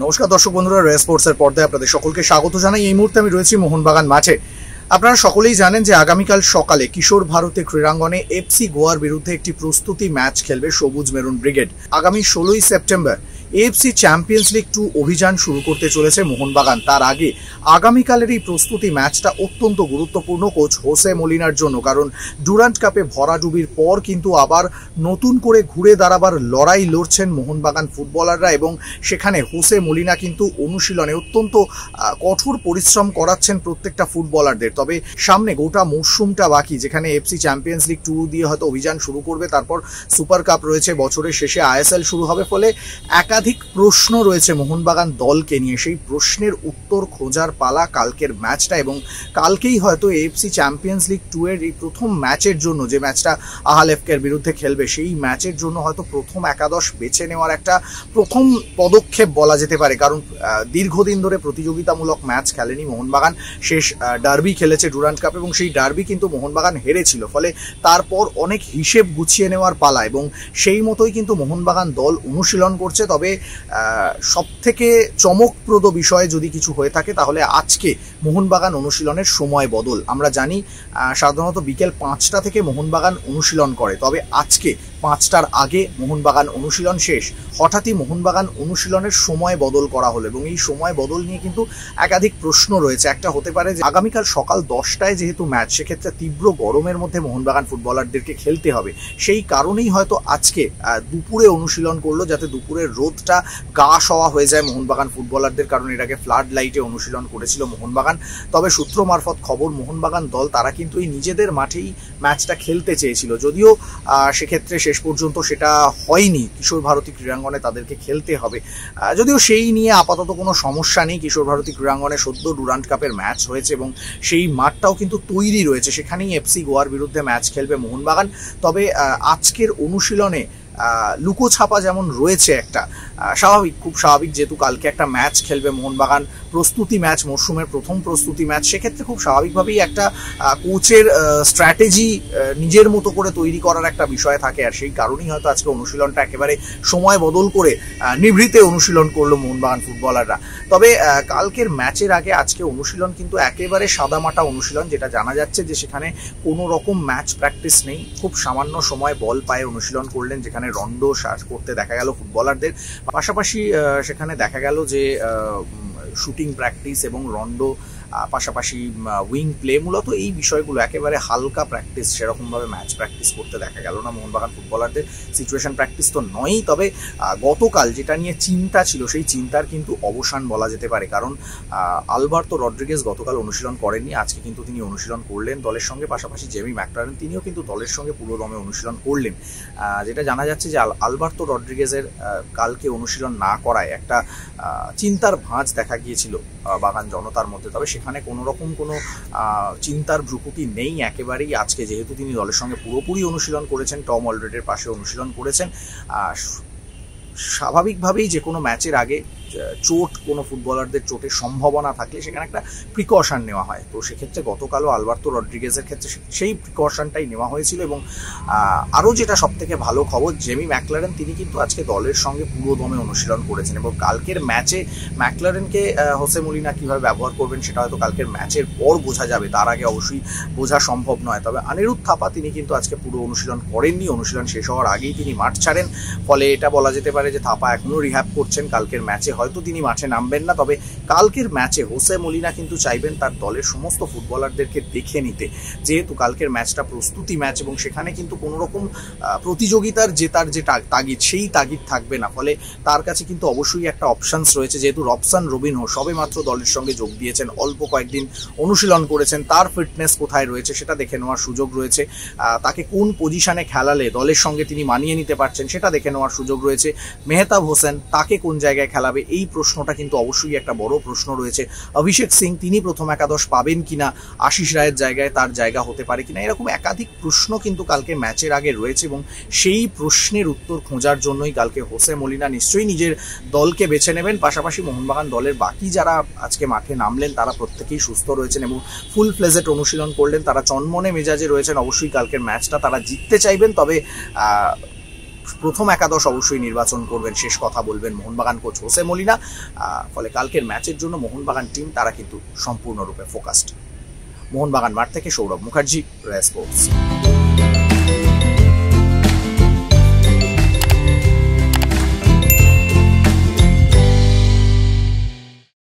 নমস্কার দর্শক বন্ধুরা, রে স্পোর্টসের পর্দায় আপনাদের সকলকে স্বাগত জানাই। এই মুহূর্তে আমি রয়েছি মোহনবাগান মাঠে। আপনারা সকলেই জানেন যে আগামীকাল সকালে কিশোর ভারতী ক্রীড়াঙ্গনে এফসি গোয়ার বিরুদ্ধে একটি প্রস্তুতি ম্যাচ খেলবে সবুজ মেরুন ব্রিগেড। আগামী 16ই সেপ্টেম্বর এএফসি চ্যাম্পিয়ন্স লিগ 2 অভিযান শুরু করতে চলেছে মোহনবাগান। তার আগে আগামীকালের এই প্রস্তুতি ম্যাচটা অত্যন্ত গুরুত্বপূর্ণ কোচ হোসে মলিনার জন্য, কারণ ডুরান্ট কাপে ভরাডুবির পর কিন্তু আবার নতুন করে ঘুরে দাঁড়াবার লড়াই লড়ছেন মোহনবাগান ফুটবলাররা, এবং সেখানে হোসে মলিনা কিন্তু অনুশীলনে অত্যন্ত কঠোর পরিশ্রম করাচ্ছেন প্রত্যেকটা ফুটবলারদের। তবে সামনে গোটা মরশুমটা বাকি, যেখানে এফসি চ্যাম্পিয়ন্স লিগ 2 দিয়ে হয়তো অভিযান শুরু করবে, তারপর সুপার কাপ রয়েছে, বছরের শেষে আইএসএল শুরু হবে। ফলে একাধিক প্রশ্ন রয়েছে মোহনবাগান দলকে নিয়ে। সেই প্রশ্নের উত্তর খোঁজার পালা কালকের ম্যাচটা, এবং কালকেই হয়তো এএফসি চ্যাম্পিয়ন্স লিগ 2 এর এই প্রথম ম্যাচের জন্য, যে ম্যাচটা আহালেফকের বিরুদ্ধে খেলবে, সেই ম্যাচের জন্য হয়তো প্রথম একাদশ বেছে নেওয়ার একটা প্রথম পদক্ষেপ বলা যেতে পারে। কারণ দীর্ঘদিন ধরে প্রতিযোগিতামূলক ম্যাচ খেলেনি মোহনবাগান। শেষ ডার্বি খেলেছে ডুরান্ট কাপ, এবং সেই ডার্বি কিন্তু মোহনবাগান হেরেছিল। ফলে তারপর অনেক হিসেব গুছিয়ে নেওয়ার পালা, এবং সেই মতোই কিন্তু মোহনবাগান দল অনুশীলন করছে। তবে সবথেকে চমকপ্রদ বিষয় যদি কিছু হয়ে থাকে, তাহলে আজকে মোহনবাগান অনুশীলনের সময় বদল। আমরা জানি সাধারণত বিকেল 5টা থেকে মোহনবাগান অনুশীলন করে, তবে আজকে 5টার আগে মোহনবাগান অনুশীলন শেষ। হঠাৎই মোহনবাগান অনুশীলনের সময় বদল করা হলো, এবং এই সময় বদল নিয়ে কিন্তু একাধিক প্রশ্ন রয়েছে। একটা হতে পারে যে আগামীকাল সকাল 10টায় যেহেতু ম্যাচ, সেক্ষেত্রে তীব্র গরমের মধ্যে মোহনবাগান ফুটবলারদেরকে খেলতে হবে। সেই কারণেই হয়তো আজকে দুপুরে অনুশীলন করলো, যাতে দুপুরের রোদটা গা সওয়া হয়ে যায় মোহনবাগান ফুটবলারদের, কারণ এর আগে ফ্লাড লাইটে অনুশীলন করেছিল মোহনবাগান। তবে সূত্র মারফত খবর, মোহনবাগান দল তারা কিন্তু এই নিজেদের মাঠেই ম্যাচটা খেলতে চেয়েছিল, যদিও সেক্ষেত্রে শেষ পর্যন্ত সেটা হয়নি। কিশোর ভারতী ক্রীড়াঙ্গনে তাদেরকে খেলতে হবে, যদিও সেই নিয়ে আপাতত কোনো সমস্যা নেই। কিশোর ভারতী ক্রীড়াঙ্গনে সদ্য ডুরান্ট কাপের ম্যাচ হয়েছে, এবং সেই মাঠটাও কিন্তু তৈরি রয়েছে, সেখানেই এফসি গোয়ার বিরুদ্ধে ম্যাচ খেলবে মোহনবাগান। তবে আজকের অনুশীলনে লুকোছাপা যেমন রয়েছে একটা, স্বাভাবিক, খুব স্বাভাবিক, যেহেতু কালকে একটা ম্যাচ খেলবে মোহনবাগান, প্রস্তুতি ম্যাচ, মরশুমের প্রথম প্রস্তুতি ম্যাচ, সেক্ষেত্রে খুব স্বাভাবিকভাবেই একটা কোচের স্ট্র্যাটেজি নিজের মতো করে তৈরি করার একটা বিষয় থাকে। আর সেই কারণেই হয়তো আজকে অনুশীলনটা একেবারে সময় বদল করে নিভৃতে অনুশীলন করলো মোহনবাগান ফুটবলাররা। তবে কালকের ম্যাচের আগে আজকে অনুশীলন কিন্তু একেবারে সাদামাটা অনুশীলন, যেটা জানা যাচ্ছে যে সেখানে কোনো রকম ম্যাচ প্র্যাকটিস নেই। খুব সামান্য সময় বল পায়ে অনুশীলন করলেন, যেখানে রন্ডো করতে দেখা গেল ফুটবলারদের, পাশাপাশি সেখানে দেখা গেল যে শুটিং প্র্যাকটিস এবং রন্ডো, পাশাপাশি উইং প্লে, মূলত এই বিষয়গুলো একেবারে হালকা প্র্যাকটিস, সেরকমভাবে ম্যাচ প্র্যাকটিস করতে দেখা গেল না মোহনবাগান ফুটবলারদের। সিচুয়েশন প্র্যাকটিস তো নয়ই, তবে গতকাল যেটা নিয়ে চিন্তা ছিল, সেই চিন্তার কিন্তু অবসান বলা যেতে পারে। কারণ আলবার্তো রড্রিগেজ গতকাল অনুশীলন করেননি, আজকে কিন্তু তিনি অনুশীলন করলেন দলের সঙ্গে। পাশাপাশি জেমি ম্যাকলারেন, তিনিও কিন্তু দলের সঙ্গে পুরোদমে অনুশীলন করলেন। যেটা জানা যাচ্ছে যে আলবার্তো রড্রিগেজের কালকে অনুশীলন না করায় একটা চিন্তার ভাঁজ দেখা গিয়েছিল বাগান জনতার মধ্যে। তবে সেখানে কোনো রকম কোনো চিন্তার ভ্রুকুটি নেই একেবারেই। আজকে যেহেতু তিনি দলের সঙ্গে পুরোপুরি অনুশীলন করেছেন, টম অলরেডের পাশে অনুশীলন করেছেন, স্বাভাবিকভাবেই যে কোনো ম্যাচের আগে চোট, কোনো ফুটবলারদের চোটের সম্ভাবনা থাকলে সেখানে একটা প্রিকশন নেওয়া হয়। তো সেক্ষেত্রে গতকালও আলবার্তো রড্রিগেজের ক্ষেত্রে সেই প্রিকশনটাই নেওয়া হয়েছিল। এবং আরও যেটা সবথেকে ভালো খবর, জেমি ম্যাকলারেন তিনি কিন্তু আজকে দলের সঙ্গে পুরোদমে অনুশীলন করেছেন, এবং কালকের ম্যাচে ম্যাকলারেনকে হোসে মলিনা কীভাবে ব্যবহার করবেন সেটা হয়তো কালকের ম্যাচের পর বোঝা যাবে, তার আগে অবশ্যই বোঝা সম্ভব নয়। তবে অনিরুদ্ধ থাপা তিনি কিন্তু আজকে পুরো অনুশীলন করেননি, অনুশীলন শেষ হওয়ার আগেই তিনি মাঠ ছাড়েন। ফলে এটা বলা যেতে পারে যে থাপা এখনও রিহ্যাব করছেন, কালকের ম্যাচে হয়তো তিনি মাঠে নামবেন না। তবে কালকের ম্যাচে হোসে মলিনা কিন্তু চাইবেন তার দলের সমস্ত ফুটবলারদেরকে দেখে নিতে, যেহেতু কালকের ম্যাচটা প্রস্তুতি ম্যাচ, এবং সেখানে কিন্তু কোনো রকম প্রতিযোগিতার জেতার যে তাগিদ, সেই তাগিদ থাকবে না। ফলে তার কাছে কিন্তু অবশ্যই একটা অপশানস রয়েছে, যেহেতু রবসান রবিনহো সবে মাত্র দলের সঙ্গে যোগ দিয়েছেন, অল্প কয়েকদিন অনুশীলন করেছেন, তার ফিটনেস কোথায় রয়েছে সেটা দেখে নেওয়ার সুযোগ রয়েছে। তাকে কোন পজিশনে খেলালে দলের সঙ্গে তিনি মানিয়ে নিতে পারছেন সেটা দেখে নেওয়ার সুযোগ রয়েছে। মেহতাব হোসেন, তাকে কোন জায়গায় খেলাবে, এই প্রশ্নটা কিন্তু অবশ্যই একটা বড় প্রশ্ন রয়েছে। অভিষেক সিং, তিনি প্রথম একাদশ পাবেন কিনা, আশিস রায়ের জায়গায় তার জায়গা হতে পারে কিনা, এরকম একাধিক প্রশ্ন কিন্তু কালকে ম্যাচের আগে রয়েছে, এবং সেই প্রশ্নের উত্তর খোঁজার জন্যই কালকে হোসে মলিনা নিশ্চয়ই নিজের দলকে বেছে নেবেন। পাশাপাশি মোহনবাগান দলের বাকি যারা আজকে মাঠে নামলেন তারা প্রত্যেকেই সুস্থ রয়েছেন এবং ফুল ফ্লেজেড অনুশীলন করলেন, তারা চনমনে মেজাজে রয়েছেন। অবশ্যই কালকের ম্যাচটা তারা জিততে চাইবেন, তবে প্রথম একাদশ অবশ্যই নির্বাচন করবেন, শেষ কথা বলবেন মোহনবাগান কোচ হোসে মলিনা। ফলে কালকের ম্যাচের জন্য মোহনবাগান টিম তারা কিন্তু সম্পূর্ণরূপে ফোকাসড। মোহনবাগান মাঠ থেকে সৌরভ মুখার্জি, রে স্পোর্টস।